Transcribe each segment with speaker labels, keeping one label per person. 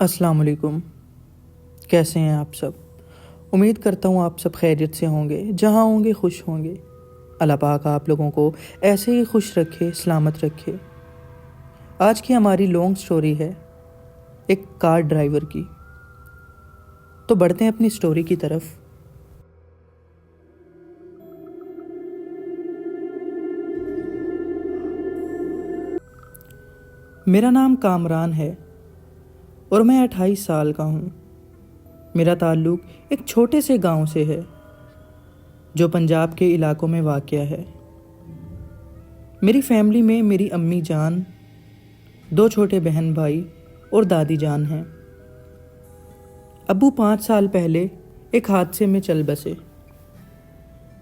Speaker 1: السلام علیکم، کیسے ہیں آپ سب؟ امید کرتا ہوں آپ سب خیریت سے ہوں گے، جہاں ہوں گے خوش ہوں گے۔ اللہ پاک آپ لوگوں کو ایسے ہی خوش رکھے، سلامت رکھے۔ آج کی ہماری لانگ سٹوری ہے ایک کار ڈرائیور کی۔ تو بڑھتے ہیں اپنی سٹوری کی طرف۔ میرا نام کامران ہے اور میں 28 سال کا ہوں۔ میرا تعلق ایک چھوٹے سے گاؤں سے ہے جو پنجاب کے علاقوں میں واقع ہے۔ میری فیملی میں میری امی جان، 2 چھوٹے بہن بھائی اور دادی جان ہیں۔ ابو 5 سال پہلے ایک حادثے میں چل بسے،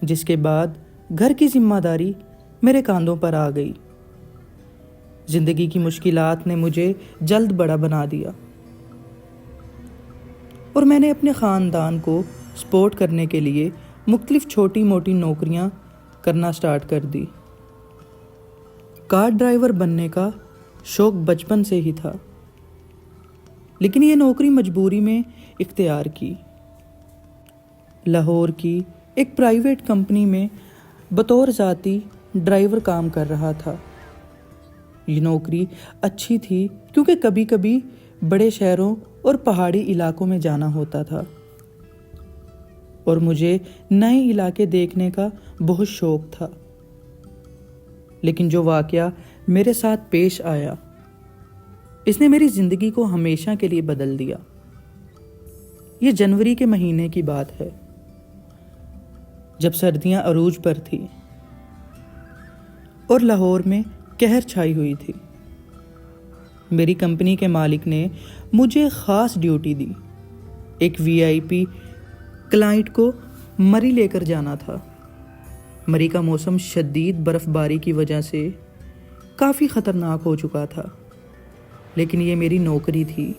Speaker 1: جس کے بعد گھر کی ذمہ داری میرے کاندھوں پر آ گئی۔ زندگی کی مشکلات نے مجھے جلد بڑا بنا دیا اور میں نے اپنے خاندان کو سپورٹ کرنے کے لیے مختلف چھوٹی موٹی نوکریاں کرنا سٹارٹ کر دی۔ کار ڈرائیور بننے کا شوق بچپن سے ہی تھا، لیکن یہ نوکری مجبوری میں اختیار کی۔ لاہور کی ایک پرائیویٹ کمپنی میں بطور ذاتی ڈرائیور کام کر رہا تھا۔ یہ نوکری اچھی تھی کیونکہ کبھی کبھی بڑے شہروں اور پہاڑی علاقوں میں جانا ہوتا تھا اور مجھے نئے علاقے دیکھنے کا بہت شوق تھا۔ لیکن جو واقعہ میرے ساتھ پیش آیا، اس نے میری زندگی کو ہمیشہ کے لیے بدل دیا۔ یہ جنوری کے مہینے کی بات ہے، جب سردیاں عروج پر تھی اور لاہور میں قہر چھائی ہوئی تھی۔ میری کمپنی کے مالک نے مجھے خاص ڈیوٹی دی۔ ایک VIP کلائنٹ کو مری لے کر جانا تھا۔ مری کا موسم شدید برف باری کی وجہ سے کافی خطرناک ہو چکا تھا، لیکن یہ میری نوکری تھی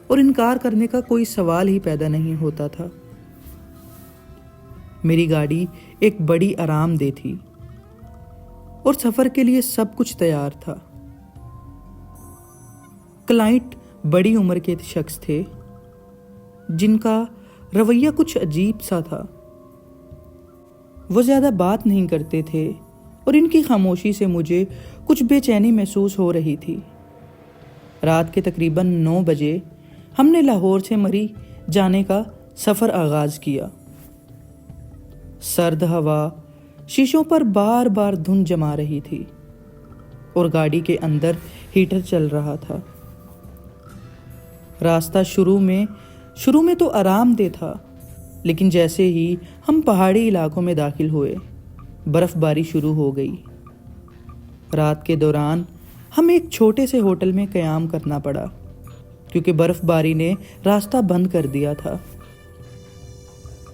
Speaker 1: اور انکار کرنے کا کوئی سوال ہی پیدا نہیں ہوتا تھا۔ میری گاڑی ایک بڑی آرام دہ تھی اور سفر کے لیے سب کچھ تیار تھا۔ کلائنٹ بڑی عمر کے شخص تھے جن کا رویہ کچھ عجیب سا تھا۔ وہ زیادہ بات نہیں کرتے تھے اور ان کی خاموشی سے مجھے کچھ بے چینی محسوس ہو رہی تھی۔ رات کے تقریباً 9 بجے ہم نے لاہور سے مری جانے کا سفر آغاز کیا۔ سرد ہوا شیشوں پر بار بار دھند جما رہی تھی اور گاڑی کے اندر ہیٹر چل رہا تھا۔ راستہ شروع میں تو آرام دہ تھا، لیکن جیسے ہی ہم پہاڑی علاقوں میں داخل ہوئے، برف باری شروع ہو گئی۔ رات کے دوران ہم ایک چھوٹے سے ہوٹل میں قیام کرنا پڑا کیونکہ برف باری نے راستہ بند کر دیا تھا۔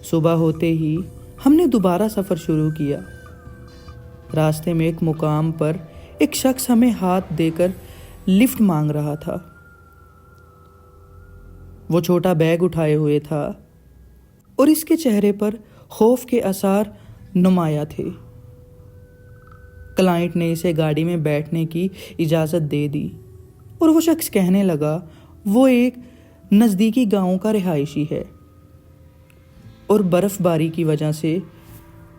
Speaker 1: صبح ہوتے ہی ہم نے دوبارہ سفر شروع کیا۔ راستے میں ایک مقام پر ایک شخص ہمیں ہاتھ دے کر لفٹ مانگ رہا تھا۔ وہ چھوٹا بیگ اٹھائے ہوئے تھا اور اس کے چہرے پر خوف کے آثار نمایاں تھے۔ کلائنٹ نے اسے گاڑی میں بیٹھنے کی اجازت دے دی اور وہ شخص کہنے لگا وہ ایک نزدیکی گاؤں کا رہائشی ہے اور برف باری کی وجہ سے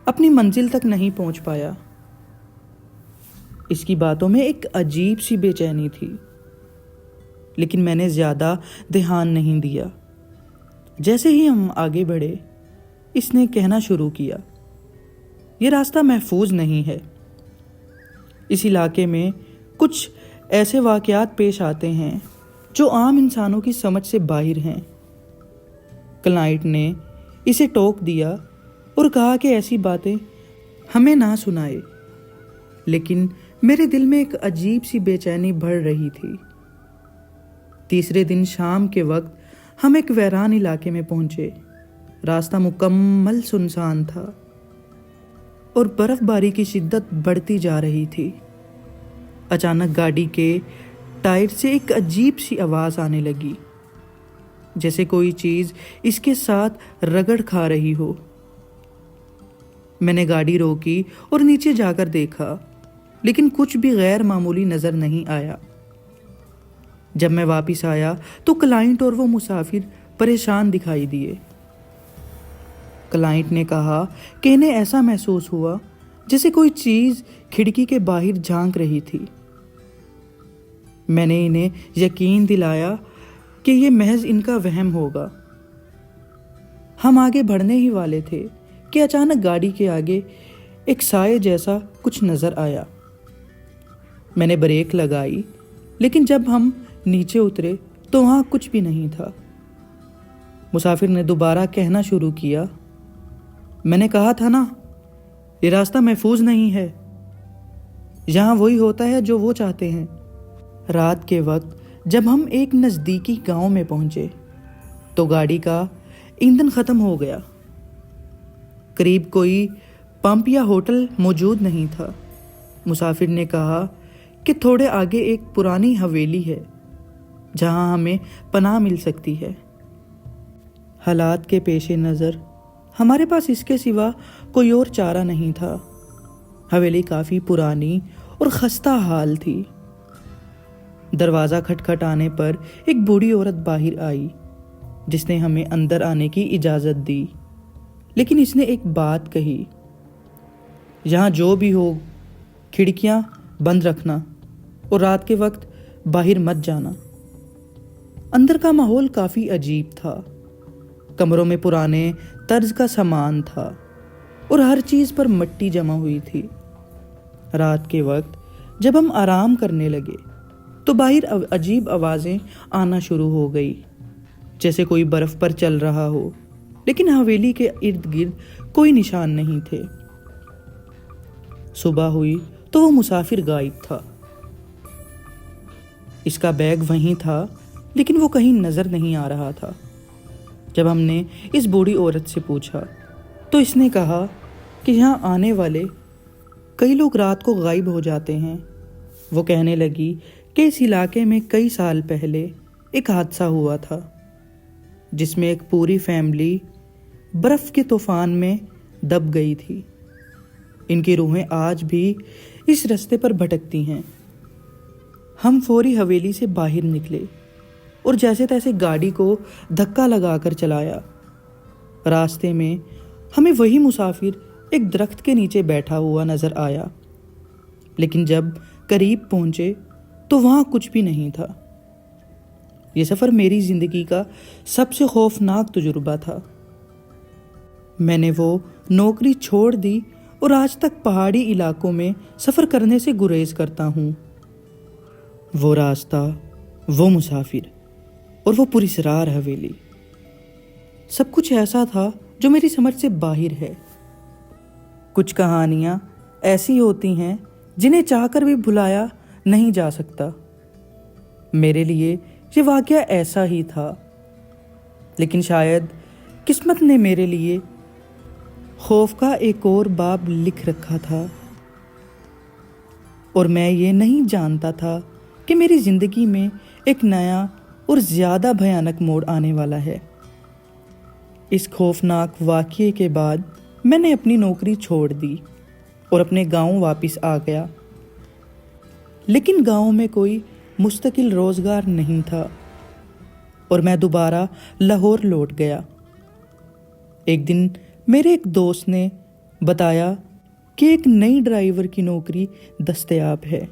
Speaker 1: اپنی منزل تک نہیں پہنچ پایا۔ اس کی باتوں میں ایک عجیب سی بے چینی تھی، لیکن میں نے زیادہ دھیان نہیں دیا۔ جیسے ہی ہم آگے بڑھے، اس نے کہنا شروع کیا، یہ راستہ محفوظ نہیں ہے۔ اس علاقے میں کچھ ایسے واقعات پیش آتے ہیں جو عام انسانوں کی سمجھ سے باہر ہیں۔ کلائنٹ نے اسے ٹوک دیا اور کہا کہ ایسی باتیں ہمیں نہ سنائے، لیکن میرے دل میں ایک عجیب سی بے چینی بڑھ رہی تھی۔ تیسرے دن شام کے وقت ہم ایک ویران علاقے میں پہنچے۔ راستہ مکمل سنسان تھا اور برف باری کی شدت بڑھتی جا رہی تھی۔ اچانک گاڑی کے ٹائر سے ایک عجیب سی آواز آنے لگی، جیسے کوئی چیز اس کے ساتھ رگڑ کھا رہی ہو۔ میں نے گاڑی روکی اور نیچے جا کر دیکھا، لیکن کچھ بھی غیر معمولی نظر نہیں آیا۔ جب میں واپس آیا تو کلائنٹ اور وہ مسافر پریشان دکھائی دیے۔ کلائنٹ نے کہا کہ انہیں ایسا محسوس ہوا جیسے کوئی چیز کھڑکی کے باہر جھانک رہی تھی۔ میں نے انہیں یقین دلایا کہ یہ محض ان کا وہم ہوگا۔ ہم آگے بڑھنے ہی والے تھے کہ اچانک گاڑی کے آگے ایک سائے جیسا کچھ نظر آیا۔ میں نے بریک لگائی، لیکن جب ہم نیچے اترے تو وہاں کچھ بھی نہیں تھا۔ مسافر نے دوبارہ کہنا شروع کیا، میں نے کہا تھا نا، یہ راستہ محفوظ نہیں ہے، یہاں وہی ہوتا ہے جو وہ چاہتے ہیں۔ رات کے وقت جب ہم ایک نزدیکی گاؤں میں پہنچے تو گاڑی کا ایندھن ختم ہو گیا۔ قریب کوئی پمپ یا ہوٹل موجود نہیں تھا۔ مسافر نے کہا کہ تھوڑے آگے ایک پرانی حویلی ہے جہاں ہمیں پناہ مل سکتی ہے۔ حالات کے پیش نظر ہمارے پاس اس کے سوا کوئی اور چارہ نہیں تھا۔ حویلی کافی پرانی اور خستہ حال تھی۔ دروازہ کھٹکھٹانے پر ایک بوڑھی عورت باہر آئی جس نے ہمیں اندر آنے کی اجازت دی، لیکن اس نے ایک بات کہی، یہاں جو بھی ہو کھڑکیاں بند رکھنا اور رات کے وقت باہر مت جانا۔ اندر کا ماحول کافی عجیب تھا۔ کمروں میں پرانے طرز کا سامان تھا اور ہر چیز پر مٹی جمع ہوئی تھی۔ رات کے وقت جب ہم آرام کرنے لگے تو باہر عجیب آوازیں آنا شروع ہو گئی، جیسے کوئی برف پر چل رہا ہو، لیکن حویلی کے ارد گرد کوئی نشان نہیں تھے۔ صبح ہوئی تو وہ مسافر غائب تھا۔ اس کا بیگ وہیں تھا، لیکن وہ کہیں نظر نہیں آ رہا تھا۔ جب ہم نے اس بوڑھی عورت سے پوچھا تو اس نے کہا کہ یہاں آنے والے کئی لوگ رات کو غائب ہو جاتے ہیں۔ وہ کہنے لگی کہ اس علاقے میں کئی سال پہلے ایک حادثہ ہوا تھا جس میں ایک پوری فیملی برف کے طوفان میں دب گئی تھی۔ ان کی روحیں آج بھی اس رستے پر بھٹکتی ہیں۔ ہم فوری حویلی سے باہر نکلے اور جیسے تیسے گاڑی کو دھکا لگا کر چلایا۔ راستے میں ہمیں وہی مسافر ایک درخت کے نیچے بیٹھا ہوا نظر آیا، لیکن جب قریب پہنچے تو وہاں کچھ بھی نہیں تھا۔ یہ سفر میری زندگی کا سب سے خوفناک تجربہ تھا۔ میں نے وہ نوکری چھوڑ دی اور آج تک پہاڑی علاقوں میں سفر کرنے سے گریز کرتا ہوں۔ وہ راستہ، وہ مسافر اور وہ پراسرار حویلی، سب کچھ ایسا تھا جو میری سمجھ سے باہر ہے۔ کچھ کہانیاں ایسی ہوتی ہیں جنہیں چاہ کر بھی بھلایا نہیں جا سکتا۔ میرے لیے یہ واقعہ ایسا ہی تھا، لیکن شاید قسمت نے میرے لیے خوف کا ایک اور باب لکھ رکھا تھا، اور میں یہ نہیں جانتا تھا کہ میری زندگی میں ایک نیا اور زیادہ بھیانک موڑ آنے والا ہے۔ اس خوفناک واقعے کے بعد میں نے اپنی نوکری چھوڑ دی اور اپنے گاؤں واپس آ گیا، لیکن گاؤں میں کوئی مستقل روزگار نہیں تھا اور میں دوبارہ لاہور لوٹ گیا۔ ایک دن میرے ایک دوست نے بتایا کہ ایک نئی ڈرائیور کی نوکری دستیاب ہے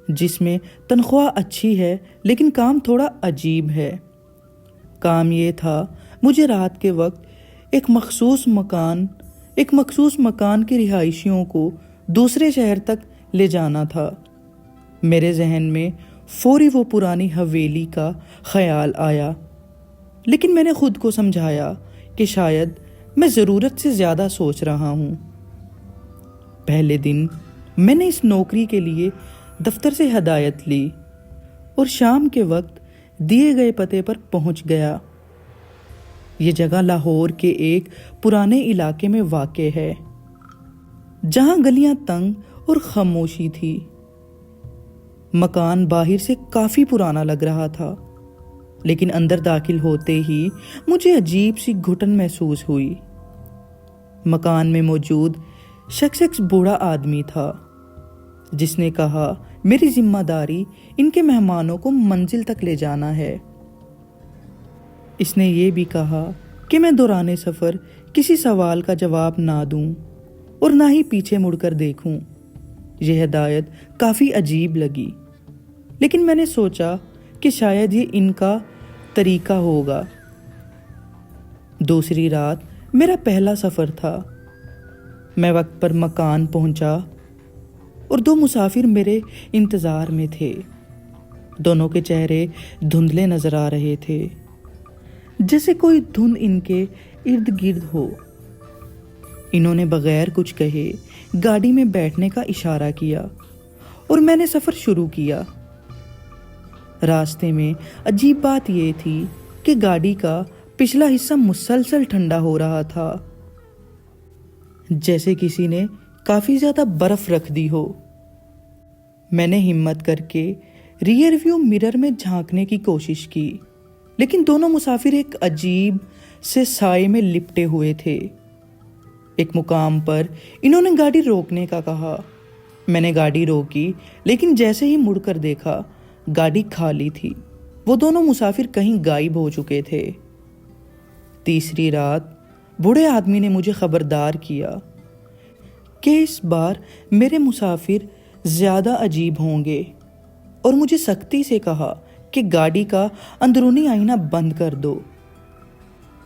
Speaker 1: جس میں تنخواہ اچھی ہے، لیکن کام تھوڑا عجیب ہے۔ کام یہ تھا، مجھے رات کے وقت ایک مخصوص مکان کے رہائشیوں کو دوسرے شہر تک لے جانا تھا۔ میرے ذہن میں فوری وہ پرانی حویلی کا خیال آیا، لیکن میں نے خود کو سمجھایا کہ شاید میں ضرورت سے زیادہ سوچ رہا ہوں۔ پہلے دن میں نے اس نوکری کے لیے دفتر سے ہدایت لی اور شام کے وقت دیے گئے پتے پر پہنچ گیا۔ یہ جگہ لاہور کے ایک پرانے علاقے میں واقع ہے جہاں گلیاں تنگ اور خاموشی تھی۔ مکان باہر سے کافی پرانا لگ رہا تھا، لیکن اندر داخل ہوتے ہی مجھے عجیب سی گھٹن محسوس ہوئی۔ مکان میں موجود شخص ایک بوڑھا آدمی تھا۔ جس نے کہا میری ذمہ داری ان کے مہمانوں کو منزل تک لے جانا ہے۔ اس نے یہ بھی کہا کہ میں دوران سفر کسی سوال کا جواب نہ دوں اور نہ ہی پیچھے مڑ کر دیکھوں۔ یہ ہدایت کافی عجیب لگی، لیکن میں نے سوچا کہ شاید یہ ان کا طریقہ ہوگا۔ دوسری رات میرا پہلا سفر تھا۔ میں وقت پر مکان پہنچا اور 2 مسافر میرے انتظار میں تھے۔ دونوں کے چہرے دھندلے نظر آ رہے تھے، جیسے کوئی دھند ان کے ارد گرد ہو۔ انہوں نے بغیر کچھ کہے گاڑی میں بیٹھنے کا اشارہ کیا اور میں نے سفر شروع کیا۔ راستے میں عجیب بات یہ تھی کہ گاڑی کا پچھلا حصہ مسلسل ٹھنڈا ہو رہا تھا، جیسے کسی نے کافی زیادہ برف رکھ دی ہو۔ میں نے ہمت کر کے ریئر ویو مرر میں جھانکنے کی کوشش کی، لیکن دونوں مسافر ایک عجیب سے سائے میں لپٹے ہوئے تھے۔ ایک مقام پر انہوں نے گاڑی روکنے کا کہا۔ میں نے گاڑی روکی، لیکن جیسے ہی مڑ کر دیکھا گاڑی خالی تھی۔ وہ دونوں مسافر کہیں غائب ہو چکے تھے۔ تیسری رات بوڑھے آدمی نے مجھے خبردار کیا کہ اس بار میرے مسافر زیادہ عجیب ہوں گے اور مجھے سختی سے کہا کہ گاڑی کا اندرونی آئینہ بند کر دو۔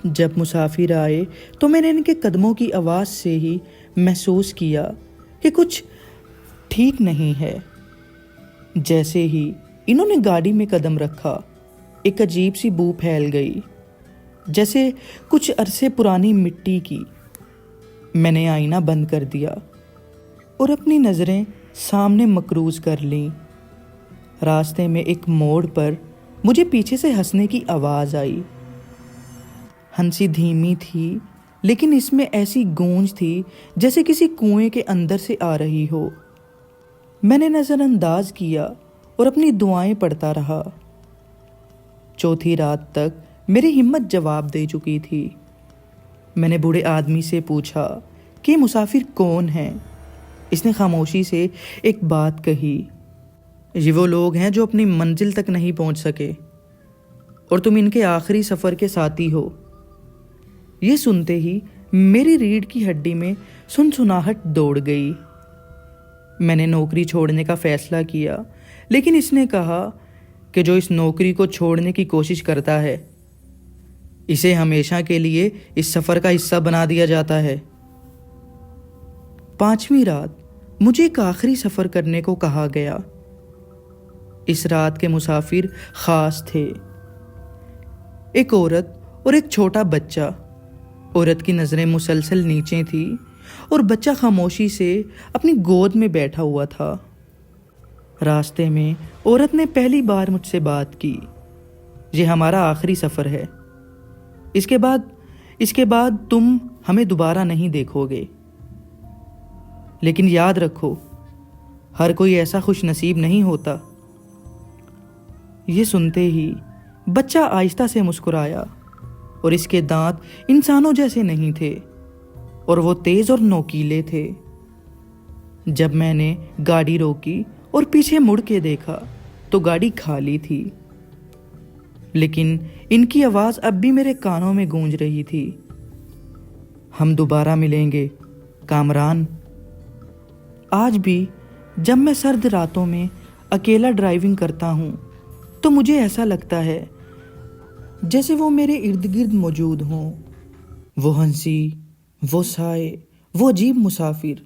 Speaker 1: جب مسافر آئے تو میں نے ان کے قدموں کی آواز سے ہی محسوس کیا کہ کچھ ٹھیک نہیں ہے۔ جیسے ہی انہوں نے گاڑی میں قدم رکھا، ایک عجیب سی بو پھیل گئی، جیسے کچھ عرصے پرانی مٹی کی۔ میں نے آئینہ بند کر دیا اور اپنی نظریں سامنے مقروض کر لیں۔ راستے میں ایک موڑ پر مجھے پیچھے سے ہنسنے کی آواز آئی۔ ہنسی دھیمی تھی، لیکن اس میں ایسی گونج تھی جیسے کسی کنویں کے اندر سے آ رہی ہو۔ میں نے نظر انداز کیا اور اپنی دعائیں پڑھتا رہا۔ چوتھی رات تک میری ہمت جواب دے چکی تھی۔ میں نے بوڑھے آدمی سے پوچھا کہ مسافر کون ہیں؟ اس نے خاموشی سے ایک بات کہی، یہ وہ لوگ ہیں جو اپنی منزل تک نہیں پہنچ سکے اور تم ان کے آخری سفر کے ساتھی ہو۔ یہ سنتے ہی میری ریڑھ کی ہڈی میں سنسناہٹ دوڑ گئی۔ میں نے نوکری چھوڑنے کا فیصلہ کیا، لیکن اس نے کہا کہ جو اس نوکری کو چھوڑنے کی کوشش کرتا ہے، اسے ہمیشہ کے لیے اس سفر کا حصہ بنا دیا جاتا ہے۔ 5ویں رات مجھے ایک آخری سفر کرنے کو کہا گیا۔ اس رات کے مسافر خاص تھے، ایک عورت اور ایک چھوٹا بچہ۔ عورت کی نظریں مسلسل نیچے تھیں اور بچہ خاموشی سے اپنی گود میں بیٹھا ہوا تھا۔ راستے میں عورت نے پہلی بار مجھ سے بات کی، یہ ہمارا آخری سفر ہے، اس کے بعد تم ہمیں دوبارہ نہیں دیکھو گے، لیکن یاد رکھو ہر کوئی ایسا خوش نصیب نہیں ہوتا۔ یہ سنتے ہی بچہ آہستہ سے مسکرایا اور اس کے دانت انسانوں جیسے نہیں تھے اور وہ تیز اور نوکیلے تھے۔ جب میں نے گاڑی روکی اور پیچھے مڑ کے دیکھا تو گاڑی خالی تھی، لیکن ان کی آواز اب بھی میرے کانوں میں گونج رہی تھی، ہم دوبارہ ملیں گے کامران۔ آج بھی جب میں سرد راتوں میں اکیلا ڈرائیونگ کرتا ہوں تو مجھے ایسا لگتا ہے جیسے وہ میرے ارد گرد موجود ہوں، وہ ہنسی، وہ سائے، وہ عجیب مسافر،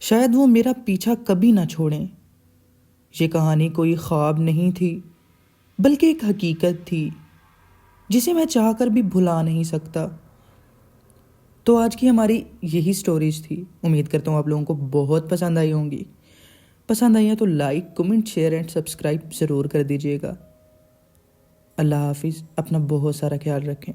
Speaker 1: شاید وہ میرا پیچھا کبھی نہ چھوڑیں۔ یہ کہانی کوئی خواب نہیں تھی، بلکہ ایک حقیقت تھی جسے میں چاہ کر بھی بھلا نہیں سکتا۔ تو آج کی ہماری یہی سٹوریز تھی۔ امید کرتا ہوں آپ لوگوں کو بہت پسند آئی ہوں گی۔ پسند آئی ہیں تو like, comment, share and subscribe ضرور کر دیجیے گا۔ اللہ حافظ، اپنا بہت سارا خیال رکھیں۔